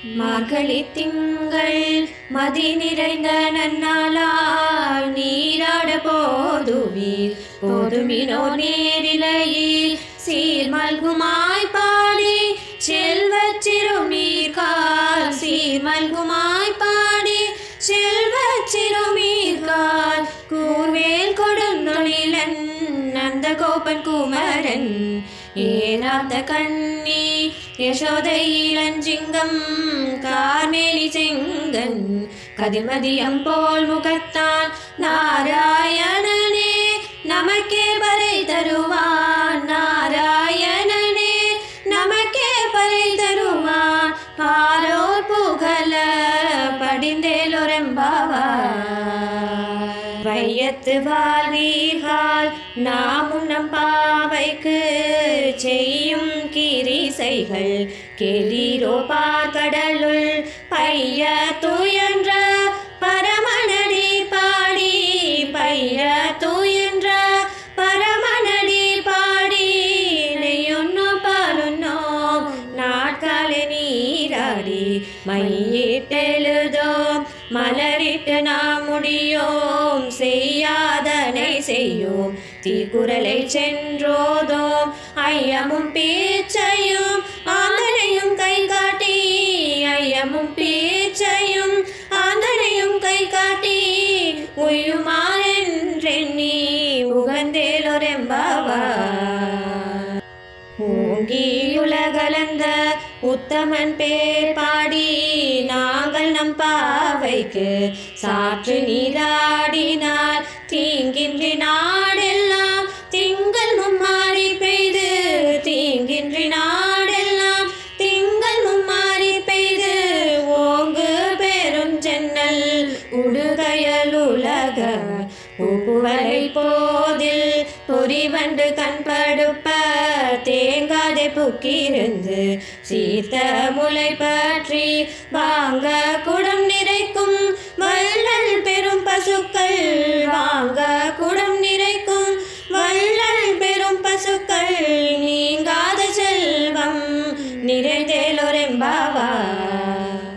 மார்கழி திங்கள் மதி நிறைந்த நன்னாளால் நீராட போதுவீர் போதுமினோ நேரிலையில் சீர்மல்குமாய் பாடி செல்வச் சிறுமீர்கால் சீர்மல்குமாய் பாடி செல்வச் சிறுமீர்கால் கூர்வேல் கொடுந்தொழிலன் நந்த கோபன் குமரன் ஏராந்த கண்ணி யசோதை இளஞ்சிங்கம் கார்மேலி செங்கன் கதிர்மதியம் போல் முகத்தான் நாராயணனே நமக்கே பறை தருவான் நாராயணனே நமக்கே பறை தருவான் பாரோர் புகழ படிந்தேலொரெம்பாவார் வையத்து வாழ்வீர்கள் நாமும் நம் பாவைக்கு செய்யும் கிரிசைகள் கேளீரோ பார்க்கடலுள் பைய துயன்ற பரமனடி பாடி பைய துயன்ற பரமனடி பாடி நெய்யொன்னோ பாலுன்னோ நாட்காலே நீராடி மையிட்டெழுதோம் மலரிட்டு நாம் முடியோம் செய்யாதனை செய்யோம் தீக்குறளை சென்றோதோம் ஐயமும் பேச்சையும் ஆந்தனையும் கை காட்டி ஐயமும் பேச்சையும் ஆந்தனையும் கை காட்டி உய்யுமாறென்றெண்ணி உகந்தேலொரெம்பாவார் ஓங்கியுலகலந்த உத்தமன் பேர் பாடி நாங்கள் நம் பாவைக்கு சாற்று நீராடினார் தீங்கின்றி நாடெல்லாம் திங்கள் மும்மாறி பெய்து தீங்கின்றி நாடெல்லாம் திங்கள் மும்மாறி பெய்து ஓங்கு பெருஞ்சென்னல் உடுகையலுலக உப்புவரை போதில் பொறிவண்டு கண்படுப்ப தேங்காதை புக்கிருந்து சீர்த்த முளை பற்றி வாங்க குடம் நிறைக்கும் வள்ளல் பெரும் பசுக்கள் வாங்க குடம் நிறைக்கும் வள்ளல் பெரும் பசுக்கள் நீங்காத செல்வம் நிறைந்தேலொரெம்பாவார்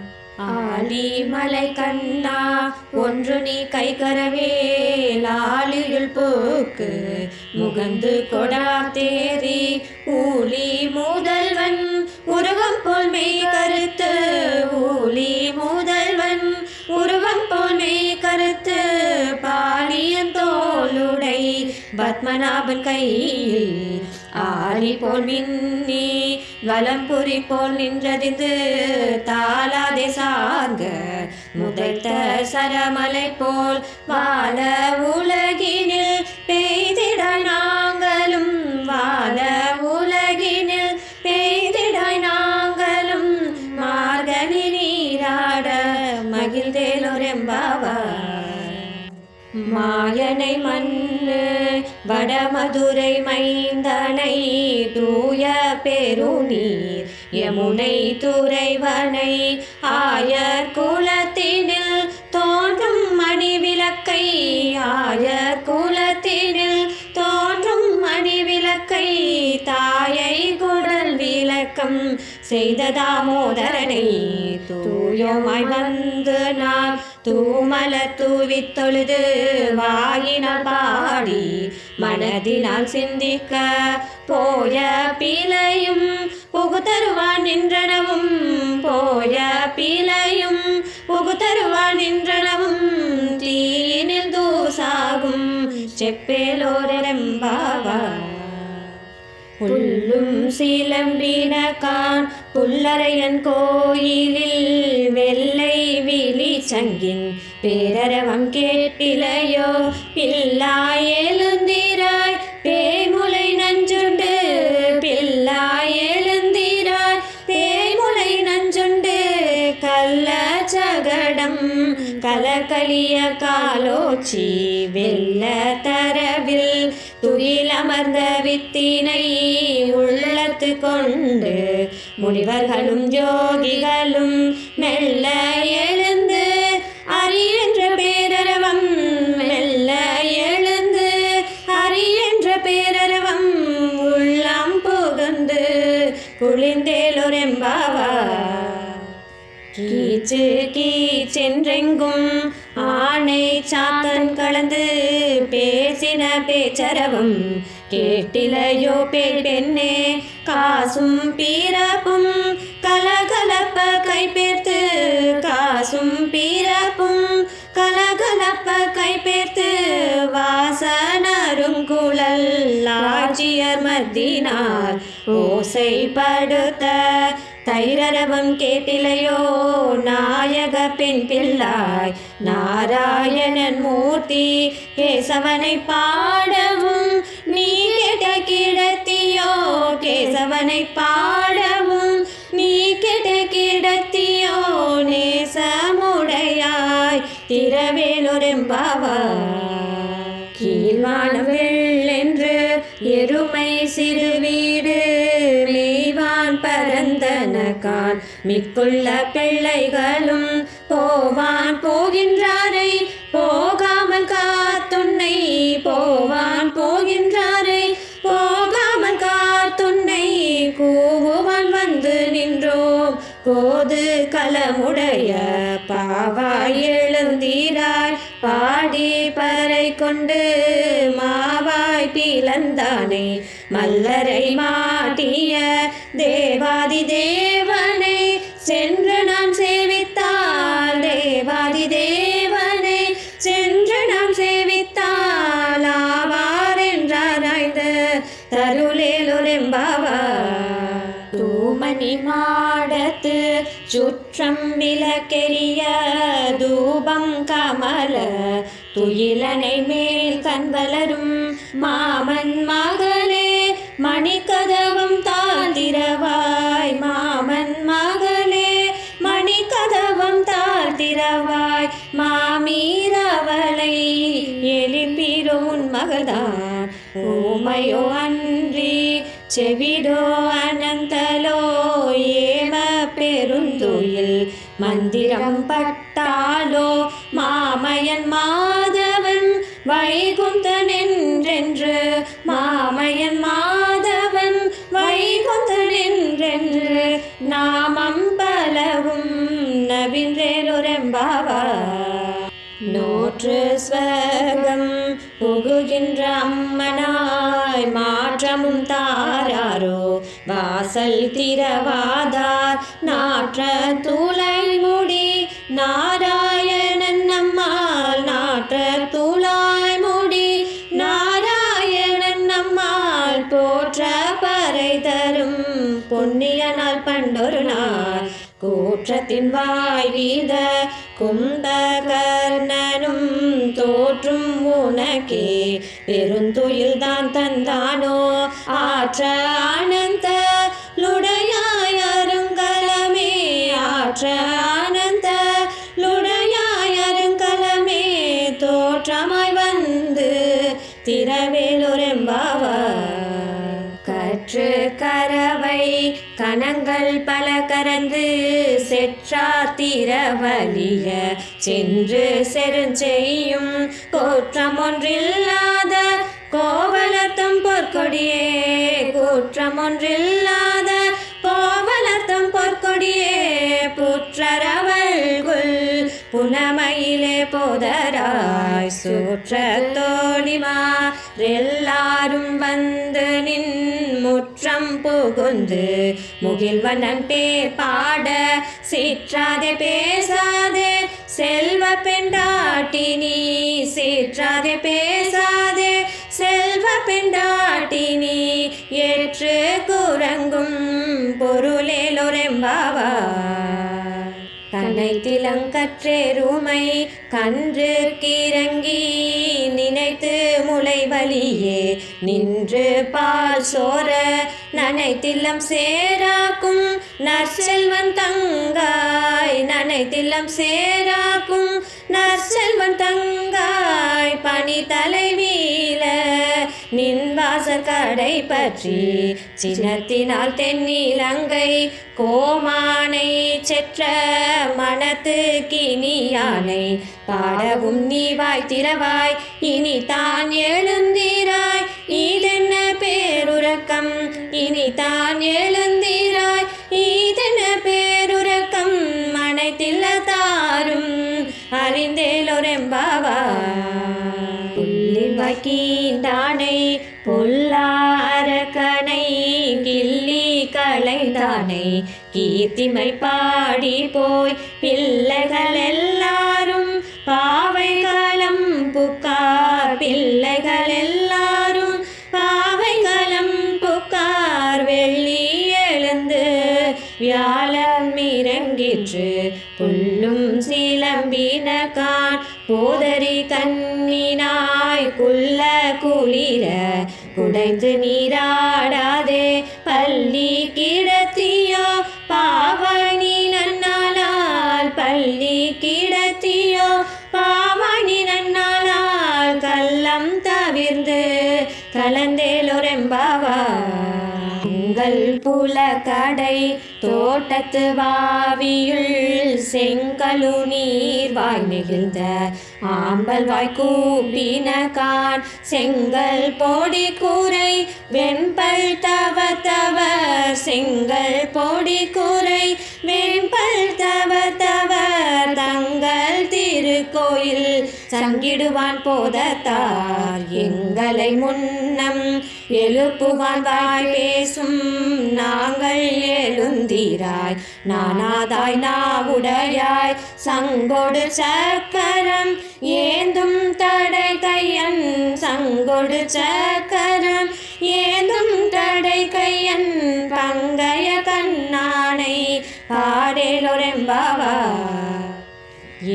ஆலி மலை கண்ணா ஒன்று நீ கை கரவேலாலியுள் போக்கு முகந்து கொடா தேரி ஊலி முதல்வன் உருவம் போல் மெய் கருத்து ஊலி முதல்வன் உருவம் போல் மெய் கருத்து பாலியன் தோளுடை பத்மநாபன் கையில் ஆலி போல் மின்னி வலம்புரி போல் நின்றதிந்து தாளாதே சார்க முதைத்த சரமலை போல் வாழ உலகினில் பெய்திடாய் நாங்களும் வாழ உலகினில் பெய்திடாய் நாங்களும் மார்கழி நீராட மகிழ்ந்தேலொரெம்பாவார் மாயனை மண்ணு வடமதுரை மைந்தனை தூய பெருநீர் யமுனை துறைவனை ஆயர் குலத்தினில் தோன்றும் மணி விளக்கை ஆயர் குலத்தினில் தோன்றும் மணி விளக்கை தாயை குடல் விளக்கம் செய்த தாமோதரனை தூயோமாய் வந்து நான் தூமல தூவித் தொழுது வாயினால் பாடி மனதினால் சிந்திக்க போய பிழையும் புகுதருவான் நின்றனவும் போய பிழையும் புகுதருவான் நின்றனவும் தீயினில் தூசாகும் செப்பேலோரெம்பாவார் புல்லும் சிலம்பினகான் புல்லரையன் கோயிலில் வெள்ளை விழி சங்கின் பேரரவம் கேட்டிலையோ பிள்ளாய் எழுந்திராய் பேய்முலை நஞ்சுண்டு பிள்ளாய் எழுந்திராய் பேய்முலை நஞ்சுண்டு கள்ள சகடம் கலகலிய காலோச்சி வெள்ள தரவில் துயிலமர்ந்த வித்தினை உள்ளத்து கொண்டு முனிவர்களும் யோகிகளும் மெல்ல எழுந்து அறியென்ற பேரரவம் மெல்ல எழுந்து அறியென்ற பேரரவம் உள்ளம் புகுந்து குளிர்ந்தேலொரெம்பாவார் கீச்சு கீச்சென்றெங்கும் ஆனை சாத்தன் கலந்து பேசின பேச்சரவம் கேட்டிலையோ பெண்ணே காசும் பீரப்பும் கலகலப்ப கைப்பேர்த்து காசும் பீரப்பும் கலகலப்ப கைப்பேர்த்து வாசனருங்குழல் ஆட்சியர் மத்தினார் ஓசைப்படுத்த தைரரவம் கேட்டிலையோ நாயக பெண் பிள்ளாய் நாராயணன் மூர்த்தி கேசவனை பாடவும் நீ கேட்ட கிடத்தியோ கேசவனை பாடவும் நீ கேட்ட கிடத்தியோ நேசமுடையாய் திரவேலூரெம்பாவாய் கீழ்வானவில் என்று எருமை சிறு வீடு மேய்வான் பரந்தனகான் மிக்குள்ள பிள்ளைகளும் போவான் போகின்றாரை போகாமல் காத்துன்னை போவான் போகின்றாரை போகாமல் காத்துன்னை கூவுவான் வந்து நின்றோம் போது கலமுடைய பாவாய் எழுந்தீராய் பாடி பறை கொண்டு மாவாய் பிளந்தானே மல்லரை மாட்டிய தேவாதி தேவனை சென்று நாம் சேவித்தால் தேவாதி தேவனை சென்று நாம் சேவித்தால் ஆவார் என்றாராய்ந்த தருளேலொரெம்பாவாய் தூமணி மாடத்து சுற்றம் விளக்கெரிய தூபம் கமல துயிலனை மேல் கண்வளரும் மாமன் மகளே மணிக்கதவம் தாழ்த்திரவாய் மாமன் மகளே மணிக்கதவம் தாழ்த்திரவாய் மாமீரவளை எழுப்பிரோ உன் மகள்தான் ஊமையோ அன்றி செவிடோ அனந்தலோ ஏம பெருந்துயில் மந்திரம் பட்டாலோ மாமயன் மாதவன் வைகுந்தன் என்றென்று மாமயன் மாதவன் வைகுந்தன் என்றென்று நாமம் பலவும் நவின்றேலொரெம்பாவாய் நூற்று ஸ்வர்க்கம் புகுகின்ற அம்மனாய் மாற்றமும் தாராரோ வாசல் திரவாதார் நாற்ற தூளை முடி நாராயணன் நம்மால் நாற்ற தூளாய் முடி நாராயணன் நம்மால் போற்ற பறை தரும் பொன்னியனால் பண்டொரு நாள் கூற்றத்தின் வாய் வீத கும்பகர்ணனும் தோற்றும் உனக்கே பெருந்துயில் தான் தந்தானோ ஆற்ற ஆனந்த லுடையாய் அருங்கலமே ஆற்ற ஆனந்த லுடையாய் அருங்கலமே தோற்றமாய் வந்து திரவேலூரெம்பாவாய் கற்று கரவை கணங்கள் பல கரந்து செற்றார் திரவலிய சென்று செருஞ்செய்யும் கோற்றம் ஒன்றில்லாத கோவலத்தம் பொற்கொடியே கூற்றம் ஒன்றில்லாத கோவலத்தம் பொற்கொடியே புற்றரவல்குள் புனமையிலே போதராய் சூற்ற தோழிமா எல்லாரும் வந்து நின் முற்றம் புகுந்து முகில்வண்ணன் பேர் பாட சீற்றாதே பேசாதே செல்வ பெண்டாட்டி நீ சீற்றாதே பேசாதே செல்வ பெண்டாட்டி நீ ஏற்று குரங்கும் பொருளேலொரெம்பாவாய் கண்ணை திலங்கற்றேருமை கன்று கிறங்கி நினைத்து முளை வலியே நின்று பால் சோர நனைத்தில்லம் சேராக்கும் நற்செல்வன் தங்காய் நனைத்தில்லம் சேராக்கும் நற்செல்வன் தங்காய் பனி தலைவீல நின் வாசற் கடை பற்றி சின்னத்தினால் தென்னிலங்கை கோமானை செற்ற மனத்து கினியானை பாடவும் நீ வாய் திறவாய் இனி தான் எழுந்தீராய் இதென்ன பேருறக்கம் இனி தான் எழுந்தீராய் இதென்ன பேருறக்கம் மனை கீண்டானை பொல்லாரக்கனை கிள்ளி களைந்தானை கீர்த்திமை பாடி போய் பிள்ளைகள் எல்லாரும் பாவைகளம் புக்கார் பிள்ளைகள் எல்லாரும் பாவைகளம் புக்கார் வெள்ளி எழுந்து வியாழம் இறங்கிற்று புல்லும் சிலம்பினகான் போதரி கண்ணினாய் குள்ள குளிர குடைந்து நீராடாதே பள்ளி கிடத்தியோ பாவனி நன்னாளால் பள்ளி கிடத்தியோ பாவனி நன்னாளால் கள்ளம் தவிர்ந்து கலந்தேலொரெம்பாவா உங்கள் புலக்கடை தோட்டத்து வாவியுள் செங்கலு நீர் வாய் நெகிழ்ந்த ஆம்பல் வாய் கூப்பினகான் செங்கல் பொடி கூரை வெண்பல் தவ தவ செங்கல் பொடி கூரை வெண்பல் தவ தவ தங்கள் திருக்கோயில் சங்கிடுவான் போதத்தார் எங்களை முன்னம் எழுப்புவான் வாய் பேசும் நாங்கள் எழுந்தீராய் நானாதாய் நாவுடையாய் சங்கொடு சக்கரம் ஏந்தும் தடை கையன் சங்கொடு சக்கரம் ஏந்தும் தடை கையன் பங்கைய கண்ணானை பாடேலொரெம்பாவா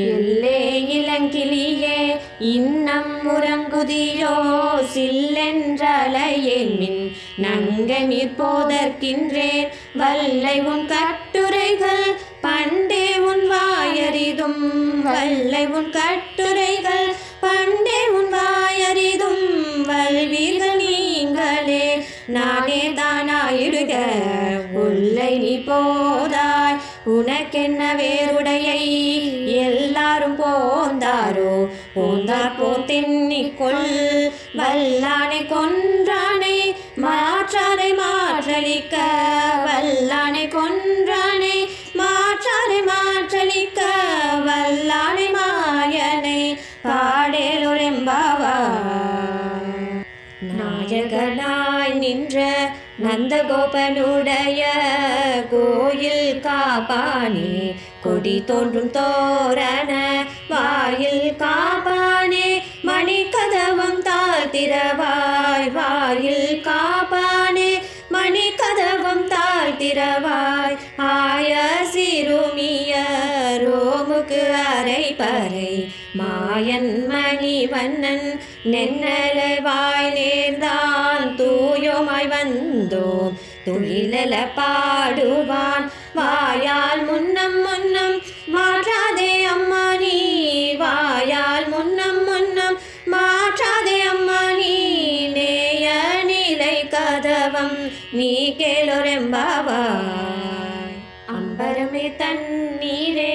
எல்லே இளங்கிளியே இன்னம் உறங்குதியோ சில்லென்றலையேன் மின் நங்கை நீர் போதற்கின்றேன் வல்லை உன் கட்டுரைகள் பண்டே உன் வாயறிதும் வல்லை உன் கட்டுரைகள் பண்டே உன் வாயறிதும் வல்வீர்கள் நீங்களே நானே தானாயிடுக உள்ளை நீ போதாய் உனக்கென்ன வேறுடையை எல்லாரும் போந்தாரோ போந்தார் போத்தென்னிக்கொள் வல்லானை கொன்றானை மாற்றாரை மாற்றளிக்க வல்லானை கொன்றானை மாற்றாரை மாற்றளிக்க வல்லானை மாயனை பாடேலொரெம்பாவா நாயகனாய் நின்ற நந்தகோபனுடைய கோயில் காப்பானே கொடி தோன்றும் தோரண வாயில் காப்பானே மணிக்கதவம் தாழ்த்திரவாய் வாயில் காப்பானே மணிக்கதவம் தாழ்த்திரவாய் ஆய சிறுமிய ரோமுக்கு அரை பறை மாயன் மணிவண்ணன் நென்னலை வாய் நேர்ந்தான் தூயோமாய் வந்தோம் துயிலல பாடுவான் வாயால் முன்னம் முன்னம் மாற்றாதே அம்மா நீ வாயால் முன்னம் முன்னம் மாற்றாதே அம்மா நீ நேய நிலை கதவம் நீ கேளொரெம்பாவாய் அம்பரமே தண்ணீரே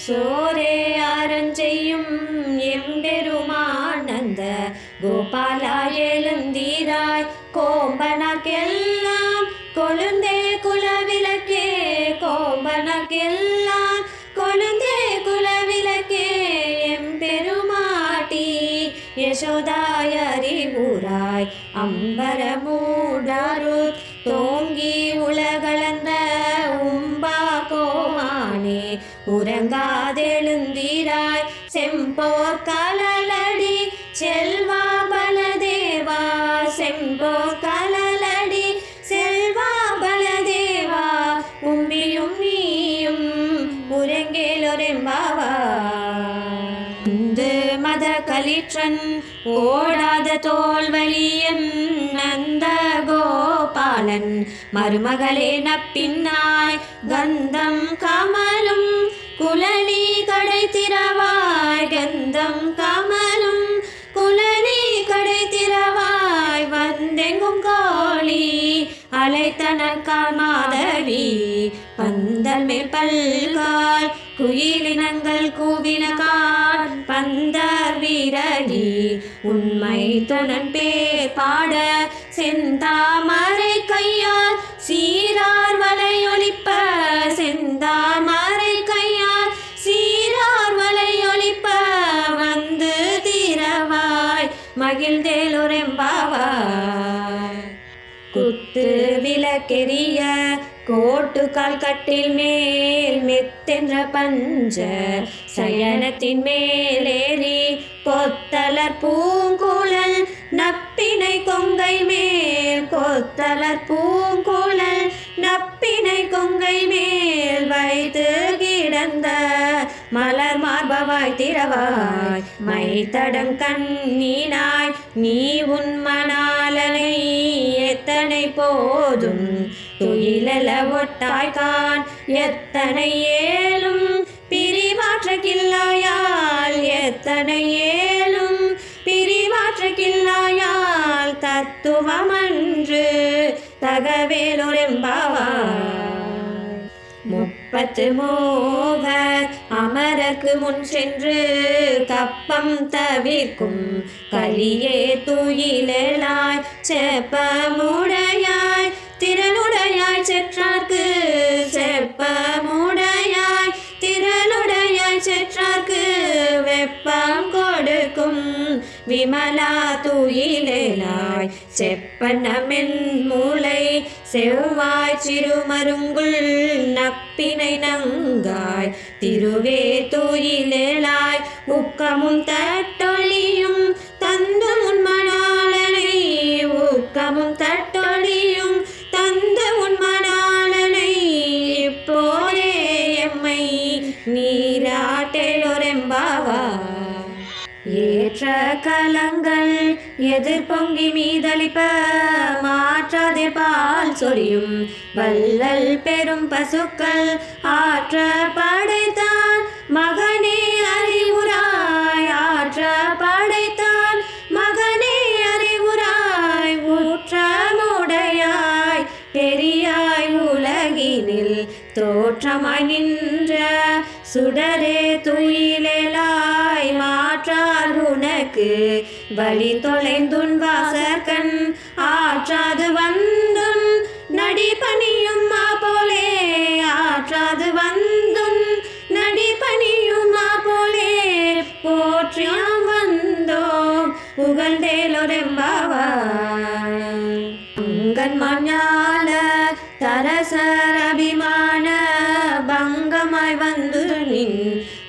சோரே அறஞ்செய்யும் எம்பெருமானந்த கோபாலா எழுந்தீராய் கோம்பனக்கெல்லாம் கொழுந்தே குலவிளக்கே கோம்பனக்கெல்லாம் கொழுந்தே குலவிளக்கே எம்பெருமாட்டி யசோதாயறிவுராய் அம்பரமூடாரு தோங்கி உலகளந்த உம்பா கோமானே உறங்காதெழுந்தீராய் செம்போர் கலலடி செல்வா பலதேவா செம்போர் கலலடி செல்வா பலதேவா உம்பியும் நீயும் உறங்கேலொரெம்பாவா மத கலிற்றன் ஓடாத தோல்வலியன் நந்த கோபாலன் மருமகளே நப்பின்னாய் கந்தம் கமலும் குலலி கடை திறவாய் கந்தம் கமலும் குலலி கடை திறவாய் வந்தெங்கும் கோழி அலைத்தனக்கால் மாதவி பந்தல் மேல் பல்கால் குயிலினங்கள் கூவினகான் பந்தர் வீரனி உண்மை துணன் பேர் பாட செந்தாமரை கையால் சீரார் வலையொலிப்ப செந்தாமரை கையால் சீரார் வலையொலிப்ப வந்து திரவாய் மகிழ்ந்தேலொரு கால் கட்டில் மேல் மெத்தென்ற பஞ்ச சயனத்தின் மேலேறி கொத்தலர் பூங்குழல் நப்பினை கொங்கை மேல் கொத்தலர் பூங்குழல் நப்பினை கொங்கை மேல் வைத்து கிடந்த மலர் மார்பவாய் திறவாய் மைத்தடம் கண்ணீனாய் நீ உன் மணாலனை எத்தனை போதும் துயிலல ஒட்டாய்கான் எத்தனை ஏலும் பிரிவாற்ற கில்லாயால் எத்தனை ஏலும் பிரிவாற்ற கில்லாயால் தத்துவமன்று தகவேலொரெம்பாவாய். 30 மூவர் அமரர்க்கு முன் சென்று கப்பம் தவிர்க்கும் கலியே துயிலாய் செப்பமுடையாய் திரளுடையாய் செற்றார்க்கு செப்பமுடையாய் திரளுடையாய் செற்றார்க்கு வெப்பம் கொடுக்கும் விமலா துயிலாய் செப்பனமென் மூளை செவ்வாய் சிறுமருங்குள் நப்பினை நங்காய் திருவே துயிலாய் உக்கமும் தட்டொழியும் தந்து உன்மணாலனை உக்கமும் தட்டொழியும் தந்து உன்மணாலனை இப்போதே எம்மை நீராட்டெலொரெம்பாவாய். ஏற்ற கலங்கள் எதிர் பொங்கி மீதளிப்ப மாற்றாதே பால் சொரியும் வள்ளல் பெரும் பசுக்கள் ஆற்ற படைத்தான் மகனே அறிவுராய் ஆற்ற படைத்தான் மகனே அறிவுராய் ஊற்றமுடையாய் பெரியாய் உலகினில் தோற்றமாய் நின்ற சுடரே துயிலாய் மாற்றார் உனக்கு வழி தொலைந்துன் வாசற்கண் ஆற்றாது வந்தும் நடிபணியும் போலே ஆற்றாது வந்தும் நடிபணியும் போலே போற்றியாம் வந்தோம் புகழ்ந்தேலொரெம்பாவாய். அங்கன்மான் ஞான தரசர் அபிமான பங்கமாய் வந்து நின்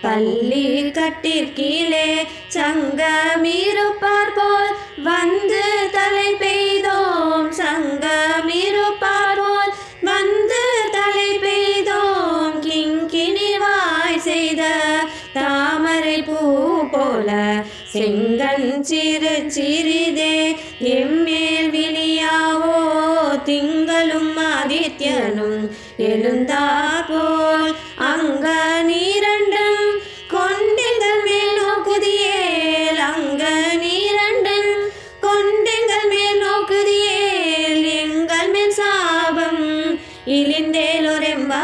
பள்ளி கட்டிற்கீழே சங்கமிருப்பார் போல் வந்து தலை பெய்தோம் சங்கமிருப்பார் போல் வந்து தலை பெய்தோம் கிங்கினிவாய் செய்த தாமரை பூ போல செங்கண் சிறு சிறிதே எம்மேல் விழியாவோ திங்களும் ஆதித்யனும் எழுந்தார் போல் அங்க நீரண்டும் கொண்டெங்கள் மேல் நோக்குதியேல் அங்க நீரண்டும் கொண்டெங்கள் மேல் நோக்குதியேல் எங்கள் மேல் சாபம்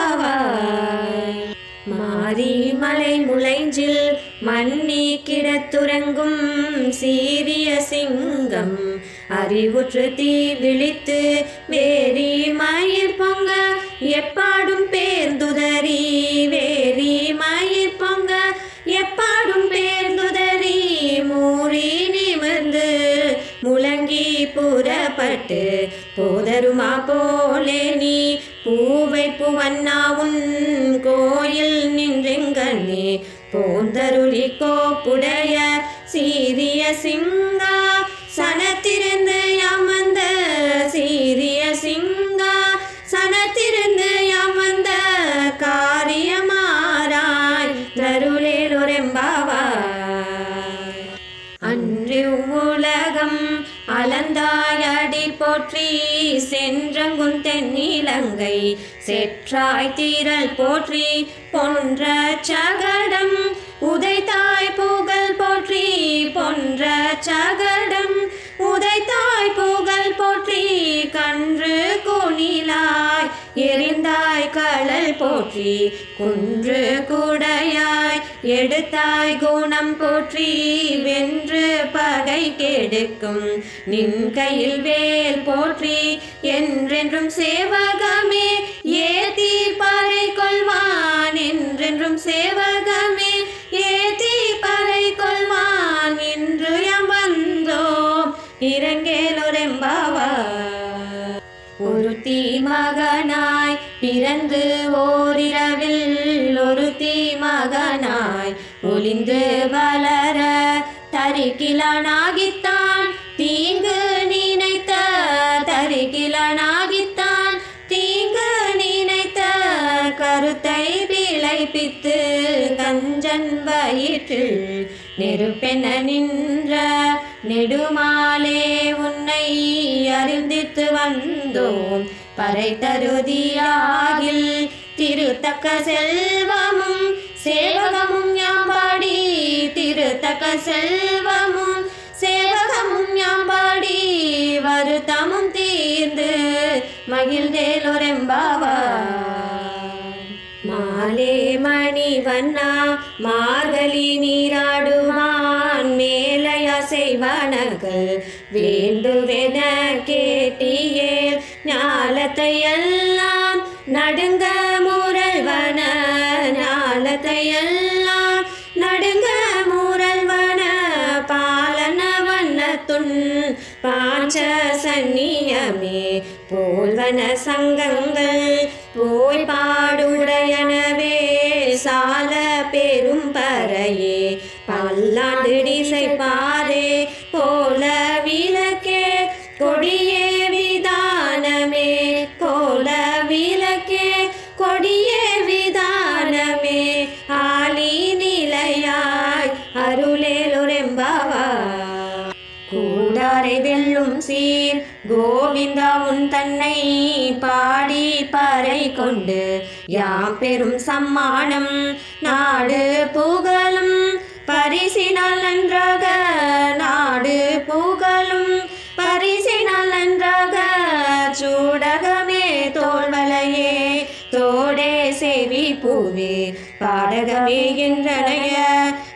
இழிந்தேலொரெம்பாவாய். மாரி மலை முளைஞ்சில் மண்ணி கிடத்துறங்கும் சீரிய சிங்கம் அறிவுற்று தீ விழித்து வேரி மயிர் பொங்க எப்பாடும் பேர்ந்துதறி வேரி மயிர் பொங்க எப்பாடும் பேர்ந்துதறி மூறி நிமிர்ந்து முழங்கி புறப்பட்டு போதருமா போலே நீ பூவை புவன்னாவுன் கோயில் நின்றெங்கண்ணே போந்தருளி கோப்புடைய சீரிய சிங்கா சனத்திருந்து அமர்ந்த சீரிய சிங்கா சனத்திருந்து அமர்ந்த காரியமாராய் தருளேலொரெம்பாவாய். அன்று உலகம் அளந்தாயடி போற்றி சென்றங்குன் தென்னிலங்கை செற்றாய் தீரல் போற்றி பொன்ற சகடம் உதைத்தாய் புகழ் போற்றி பொன்ற சகடம் உதைத்தாய் புகழ் போற்றி கன்று குணிலாய் எரிந்தாய் களல் போற்றி குன்று குடையாய் எடுத்தாய் குணம் போற்றி வென்று பகை கெடுக்கும் நின் கையில் வேல் போற்றி என்றென்றும் சேவகமே ஏத்தி பறை கொள்வான் என்றென்றும் சேவகமே ஏத்தி பறை கொள்வான் இன்று யாம் வந்தோம் இரங்கேலொரெம்பாவாய். ஒருத்தி மகனாய் பிறந்து ஓரிரவில் ஒரு தீமகனாய் ஒளிந்து வளர தரிக்கிலனாகித்தான் தீங்கு நினைத்த தரிக்கிலனாகித்தான் தீங்கு நினைத்த கருத்தை பிழைப்பித்து கஞ்சன் வயிற்றில் நெருப்பென நின்ற நெடுமாலே உன்னை அறிந்தித்து வந்தோம் பறை தருதியாகில் திருத்தக்க செல்வமும் சேவகமும் யாம்பாடி திருத்தக்க செல்வமும் சேவகமும் யாம்பாடி வருத்தமும் தீர்ந்து மகிழ்ந்தேலொரெம்பாவாய். மாலே மணி வண்ணா மார்கழி நீராடுவான் மேலையா செய்வனகள் வேண்டுவென கேட்டியேல் ஞாலத்தை எல்லாம் நடுங்க முரல்வன ஞாலத்தை எல்லாம் நடுங்க முரல்வன பாலன வண்ணத்துன் பாஞ்ச சன்னியமே போல்வன சங்கங்கள் போய் பாடுடையனவே சால பெரும் பறையே பல்லாண்டு டிசை பாரே போல விளக்கே கொடியே விதானமே போல விளக்கே கொடியே விதானமே ஆளி நிலையாய் அருளேலொரெம்பாவாய். கூடாரை வெல்லும் சீர் கோவிந்தா உன் தன்னை பாடி பறை கொண்டு யாம் பெரும் சம்மானம் நாடு புகழும் பரிசினால் நன்றாக நாடு புகழும் பரிசினால் நன்றாக சூடகமே தோல்வலையே தோடே செவி பூவே பாடகமே என்றனைய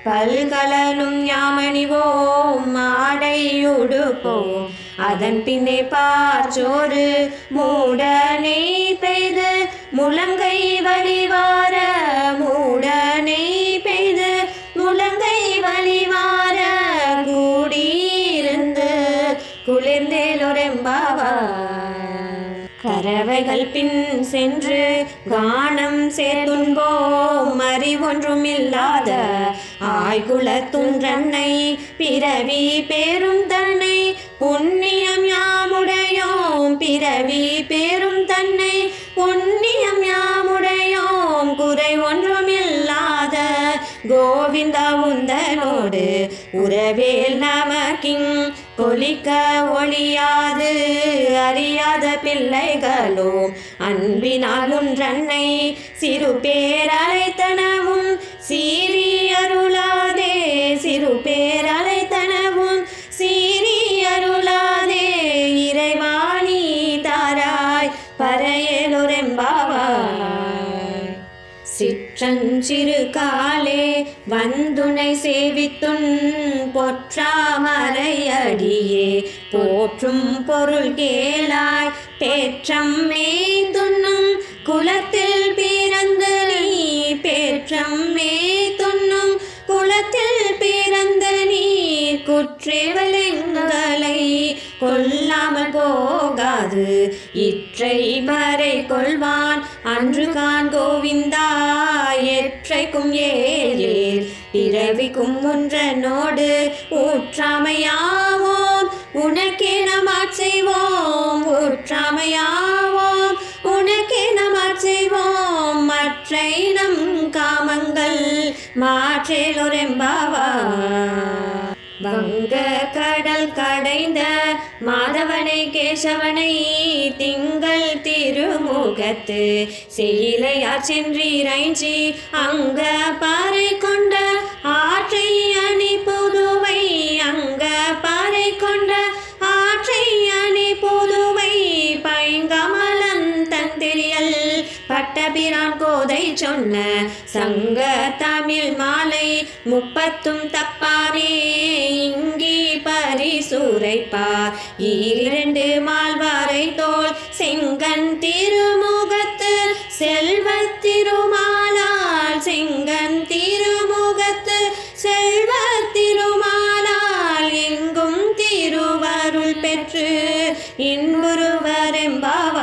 பல்கலனும் யாமணிவோம் மாடையுடுப்போம் அதன் பின்னே பார்ச்சோறு மூடனை பெய்து முழங்கை வழிவார மூடனை பெய்து முழங்கை வழிவார கூடியிருந்து குளிர்ந்தேலொரெம்பாவாய். கறவைகள் பின் சென்று கானம் சேர்த்துன்போம் அறிவொன்றும் இல்லாத ஆய்குல துன்றன்னை பிறவி பேரும் தன்னை புண்ணியம் யாமுடையோம் பிறவி பேரும் தன்னை புண்ணியம் யாமுடையோம் குறை ஒன்றும் இல்லாத கோவிந்தா உந்தனோடு உறவேல் நமக்கிங் கொலிக்க ஒளியாது அறியாத பிள்ளைகளோம் அன்பினால் ஒன்றன்னை சிறு பேரலைத்தனவும் சீரி அருளாதே சிறு பேரலைத்தனவும் சீரி அருளாதே இறைவாணி தாராய் பறையேலொரெம்பாவாய். சிற்றஞ்சிறு காலே வந்துனை சேவித்துன் பொற்றாமரையடியே போற்றும் பொருள் கேளாய் பேற்றம் மேய்துண்ணும் குலத்தில் பிறந்து நீ பேற்றம் மேய்துண்ணும் குலத்தில் பிறந்த நீ குற்றேவலெங்களை கொல்லாமல் போகாது இற்றை வரை கொள்வான் அன்று கான் கோவிந்தா எற்றைக்கும் ஏழேல் பிறவிக்கும் ஒன்றனோடு ஊற்றாமையாவோம் உனக்கே நமாட்செய்வோம் ஊற்றாமையாவோம் உனக்கே நமாட்செய்வோம் மற்றை நம் காமங்கள் மாற்றேலொரெம்பாவாய். வங்க கடல் கடைந்த மாதவனை கேசவனை திங்கள் திருமுகத்து செய்யிலையார் சென்றிரைஞ்சி அங்க பாறை கொண்ட ஆற்றை அணி புதுவை அங்க பாறை கொண்ட ஆற்றை அணி புதுவை பைங்கமலன் தந்திரியல் பட்டபிரான் கோதை சொன்ன சங்க தமிழ் மாலை 30 தப்பாரே இங்கி பரிசூரைப்பார் 2 மால்வாரை தோல் செங்கன் திருமுகத்து செல்வத் திருமாலால் செங்கன் திருமுகத்து செல்வத் திருமாலால் எங்கும் திருவருள் பெற்று இன்புருவரெம்பாவாய்.